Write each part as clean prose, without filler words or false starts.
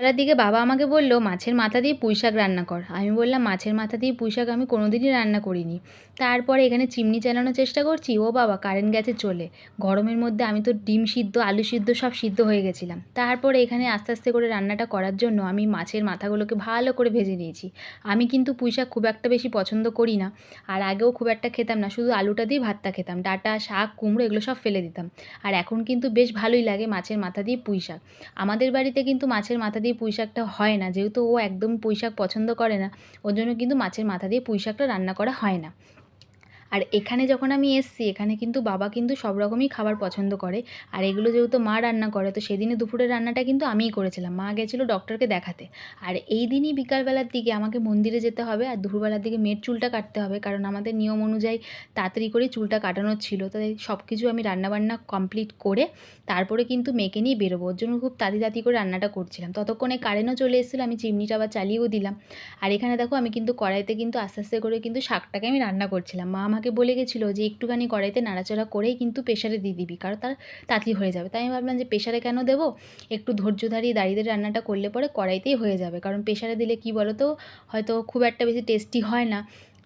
বেলার দিকে বাবা আমাকে বলল মাছের মাথা দিয়ে পুঁইশাক রান্না কর। আমি বললাম মাছের মাথা দিয়ে পুঁইশাক আমি কোনোদিনই রান্না করিনি। তারপরে এখানে চিমনি চালানোর চেষ্টা করছি, ও বাবা কারেন্ট গেছে চলে। গরমের মধ্যে আমি তো ডিম সিদ্ধ আলু সিদ্ধ সব সিদ্ধ হয়ে গেছিলাম। তারপরে এখানে আস্তে আস্তে করে রান্নাটা করার জন্য আমি মাছের মাথাগুলোকে ভালো করে ভেজে নিয়েছি। আমি কিন্তু পুঁইশাক খুব একটা বেশি পছন্দ করি না, আর আগেও খুব একটা খেতাম না, শুধু আলুটা দিয়ে ভাতটা খেতাম, ডাঁটা শাক কুমড়ো এগুলো সব ফেলে দিতাম। আর এখন কিন্তু বেশ ভালোই লাগে মাছের মাথা দিয়ে পুঁইশাক। আমাদের বাড়িতে কিন্তু মাছের মাথা দিয়ে পুঁইশাকটা হয় না, যেহেতু ও একদম পুঁইশাক পছন্দ করে না, ওর জন্য কিন্তু মাছের মাথা দিয়ে পুঁইশাকটা রান্না করা হয় না। আর এখানে যখন আমি এসেছি, এখানে কিন্তু বাবা কিন্তু সব রকমই খাবার পছন্দ করে। আর এগুলো যেহেতু মা রান্না করে, তো সেদিনে দুপুরের রান্নাটা কিন্তু আমিই করেছিলাম। মা গেছিলো ডক্টরকে দেখাতে। আর এই দিনই বিকালবেলার দিকে আমাকে মন্দিরে যেতে হবে, আর দুপুরবেলার দিকে মেয়ের চুলটা কাটতে হবে, কারণ আমাদের নিয়ম অনুযায়ী তাড়াতাড়ি করে চুলটা কাটানোর ছিল। তাই সব কিছু আমি রান্নাবান্না কমপ্লিট করে তারপরে কিন্তু মেয়েকে নিয়ে বেরোবো। ওর জন্য খুব তাড়াতাড়ি করে রান্নাটা করছিলাম। ততক্ষণে কারেন্টও চলে এসেছিলো, আমি চিমনিটা আবার চালিয়েও দিলাম। আর এখানে দেখো আমি কিন্তু কড়াইতে কিন্তু আস্তে আস্তে করে কিন্তু শাকটাকে আমি রান্না করছিলাম। মা আমাকে বলে গেছিলো যে একটুখানি কড়াইতে নাড়াচাড়া করেই কিন্তু প্রেশারে দিয়ে দিবি, কারণ তার তাড়াতাড়ি হয়ে যাবে। তাই আমি ভাবলাম যে প্রেশারে কেন দেবো, একটু ধৈর্য ধরিয়ে দাঁড়িয়ে রান্নাটা করলে পরে কড়াইতেই হয়ে যাবে। কারণ প্রেশারে দিলে কি বলো তো, হয়তো খুব একটা বেশি টেস্টি হয় না।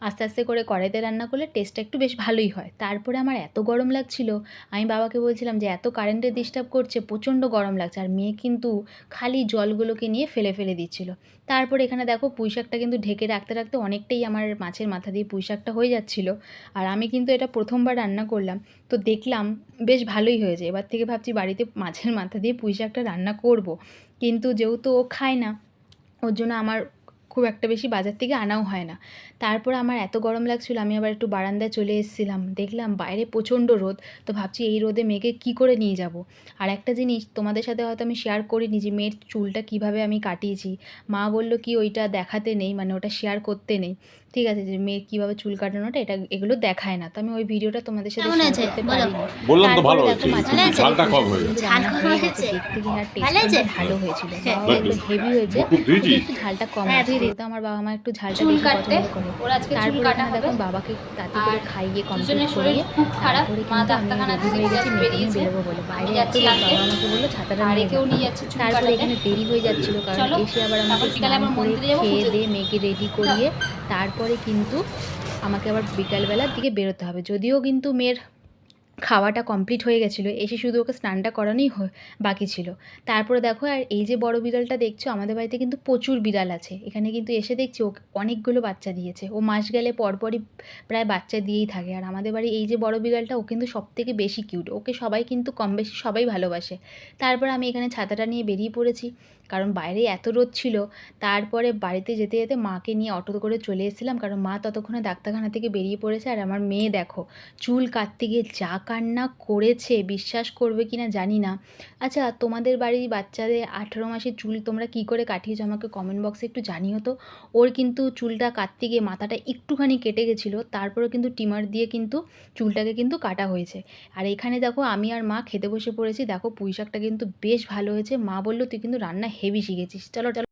আস্তে আস্তে করে কড়াইতে রান্না করলে টেস্টটা একটু বেশ ভালোই হয়। তারপরে আমার এত গরম লাগছিল, আমি বাবাকে বলছিলাম যে এত কারেন্টের ডিস্টার্ব করছে, প্রচণ্ড গরম লাগছে। আর মেয়ে কিন্তু খালি জলগুলোকে নিয়ে ফেলে ফেলে দিচ্ছিল। তারপরে এখানে দেখো পুঁইশাকটা কিন্তু ঢেকে রাখতে রাখতে অনেকটাই আমার মাছের মাথা দিয়ে পুঁইশাকটা হয়ে যাচ্ছিলো। আর আমি কিন্তু এটা প্রথমবার রান্না করলাম, তো দেখলাম বেশ ভালোই হয়েছে। এবার থেকে ভাবছি বাড়িতে মাছের মাথা দিয়ে পুঁইশাকটা রান্না করব। কিন্তু যেহেতু ও খায় না, ওর জন্য আমার খুব একটা বেশি বাজার থেকে আনাও হয় না। তারপর আমার এত গরম লাগছিলো, আমি আবার একটু বারান্দায় চলে এসেছিলাম। দেখলাম বাইরে প্রচণ্ড রোদ, তো ভাবছি এই রোদে মেয়েকে কী করে নিয়ে যাব। আর একটা জিনিস তোমাদের সাথে হয়তো আমি শেয়ার করিনি, যে মেয়ের চুলটা কীভাবে আমি কাটিয়েছি। মা বলল কি ওইটা দেখাতে নেই, মানে ওটা শেয়ার করতে নেই, ঠিক আছে, যে মেয়ের কীভাবে চুল কাটানোটা এগুলো দেখায় না। তো আমি ওই ভিডিওটা তোমাদের সাথে শেয়ার করতে পারিনি। বললাম তো ভালো তারপরে দেখো হয়েছে, মাছের কিন্তু মাথা দিয়ে ঝালটা কম পুঁইশাকটা হয়ে কিন্তু গেছে। রান্না হয়ে গেছে। দেখতে কি আর টেস্ট কিন্তু ভালো হয়েছিল। বাবা বললো হেভি হয়েছে, মুকুব শুধু দিয়েছিস? একটু ঝালটা কম আছে, যেহেতু আমার বাবা মা একটু ঝালটা চুল বেশি কাটতে পছন্দ করে। ওর আজকে চুল তারপরে কাটা এখানে হবে। দেখো বাবাকে তাড়াতাড়ি আর করে খাইয়ে কমপ্লিট দুজনের শরীর করিয়ে খুব খারাপ, তারপরে মা কিন্তু আমি ডাক্তারখানা রেডি থেকে হয়ে গেছি জাস্ট মেয়েকে নিয়ে বেরিয়েছে। বেরোবো বলে। আমি বাইরে এত যাচ্ছি রোদ, আনতে, বাবা আমাকে বললো ছাতাটা আর নিয়ে যা। একেও নিয়ে যাচ্ছি চুল তারপরে কাটাতে। এখানে দেরি হয়ে যাচ্ছিলো, কারণ চলো, এসে আবার আমাকে তারপর বিকালে স্নান আবার করে মন্দিরে যাবো খেয়ে পুজো দিয়ে দিতে। মেয়েকে রেডি করিয়ে তারপরে কিন্তু আমাকে আবার বিকালবেলার দিকে বেরোতে হবে। যদিও কিন্তু মেয়ের খাওয়াটা কমপ্লিট হয়ে গেছিলো, এসে শুধু ওকে স্নানটা করানোই বাকি ছিল। তারপরে দেখো, আর এই যে বড় বিড়ালটা দেখছো, আমাদের বাড়িতে কিন্তু প্রচুর বিড়াল আছে। এখানে কিন্তু এসে দেখছি ও অনেকগুলো বাচ্চা দিয়েছে। ও মাস গেলে পরপরই প্রায় বাচ্চা দিয়েই থাকে। আর আমাদের বাড়ি এই যে বড় বিড়ালটা, ও কিন্তু সবথেকে বেশি কিউট, ওকে সবাই কিন্তু কম বেশি সবাই ভালোবাসে। তারপর আমি এখানে ছাতাটা নিয়ে বেরিয়ে পড়েছি, কারণ বাইরে এত রোদ ছিল। তারপরে বাড়িতে যেতে যেতে মাকে নিয়ে অটো করে চলে এসেছিলাম, কারণ মা ততক্ষণে ডাক্তারখানা থেকে বেরিয়ে পড়েছে। আর আমার মেয়ে দেখো চুল কাটতে গিয়ে যা কান্না করেছে, বিশ্বাস করবে কি না জানি না। আচ্ছা, তোমাদের বাড়ির বাচ্চাদের 18 মাসের চুল তোমরা কী করে কাটিয়েছো আমাকে কমেন্ট বক্সে একটু জানিও তো। ওর কিন্তু চুলটা কাটতে গিয়ে মাথাটা একটুখানি কেটে গেছিলো, তারপরেও কিন্তু ট্রিমার দিয়ে কিন্তু চুলটাকে কিন্তু কাটা হয়েছে। আর এখানে দেখো আমি আর মা খেতে বসে পড়েছি। দেখো পুঁইশাকটা কিন্তু বেশ ভালো হয়েছে। মা বললো তুই কিন্তু রান্না হেভি শিখেছিস। চলো চলো।